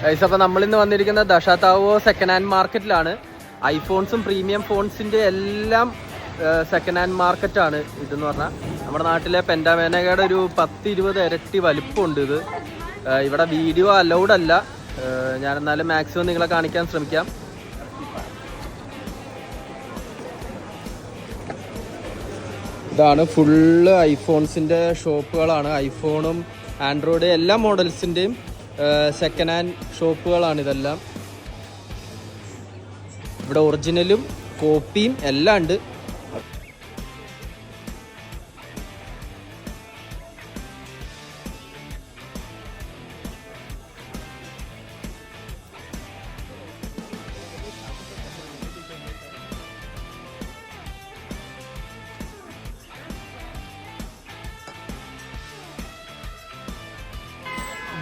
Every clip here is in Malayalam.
ഗൈസ്, അപ്പോൾ നമ്മളിന്ന് വന്നിരിക്കുന്ന ദശാതാവോ സെക്കൻഡ് ഹാൻഡ് മാർക്കറ്റിലാണ്. ഐഫോൺസും പ്രീമിയം ഫോൺസിൻ്റെ എല്ലാം സെക്കൻഡ് ഹാൻഡ് മാർക്കറ്റാണ് ഇതെന്ന് പറഞ്ഞാൽ. നമ്മുടെ നാട്ടിലെ പെൻഡാമേനയുടെ ഒരു 10-20 ഇരട്ടി വലിപ്പമുണ്ട് ഇത്. ഇവിടെ വീഡിയോ അലൗഡ് അല്ല, ഞാനെന്നാലും മാക്സിമം നിങ്ങളെ കാണിക്കാൻ ശ്രമിക്കാം. ഇതാണ് ഫുള്ള് ഐഫോൺസിൻ്റെ ഷോപ്പുകളാണ്. ഐഫോണും ആൻഡ്രോയിഡ് എല്ലാ മോഡൽസിൻ്റെയും സെക്കൻഡ് ഹാൻഡ് ഷോപ്പുകളാണ് ഇതെല്ലാം. ഇവിടെ ഒറിജിനലും കോപ്പിയും എല്ലാം ഉണ്ട്.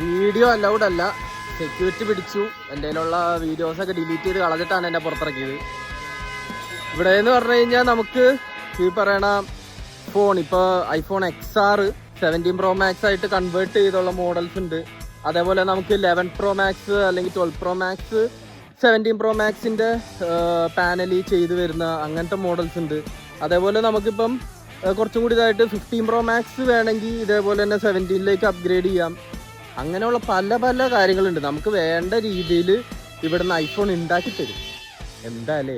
വീഡിയോ അലൗഡ് അല്ല, സെക്യൂരിറ്റി പിടിച്ചു. എൻ്റെ കയ്യിലുള്ള വീഡിയോസൊക്കെ ഡിലീറ്റ് ചെയ്ത് കളഞ്ഞിട്ടാണ് എന്നെ പുറത്തിറക്കിയത്. ഇവിടെ എന്ന് പറഞ്ഞു കഴിഞ്ഞാൽ നമുക്ക് ഈ പറയണ ഫോൺ ഇപ്പോൾ ഐഫോൺ XR 17 Pro Max ആയിട്ട് കൺവേർട്ട് ചെയ്തുള്ള മോഡൽസ് ഉണ്ട്. അതേപോലെ നമുക്ക് 11 Pro Max അല്ലെങ്കിൽ 12 Pro Max 17 Pro Maxൻ്റെ പാനലിൽ ചെയ്ത് വരുന്ന അങ്ങനത്തെ മോഡൽസ് ഉണ്ട്. അതേപോലെ നമുക്കിപ്പം കുറച്ചും കൂടി ഇതായിട്ട് 15 Pro Max വേണമെങ്കിൽ ഇതേപോലെ തന്നെ 17ലേക്ക് അപ്ഗ്രേഡ് ചെയ്യാം. അങ്ങനെയുള്ള പല പല കാര്യങ്ങളുണ്ട്. നമുക്ക് വേണ്ട രീതിയിൽ ഇവിടുന്ന് ഐഫോൺ ഉണ്ടാക്കി തരും. എന്താ അല്ലേ?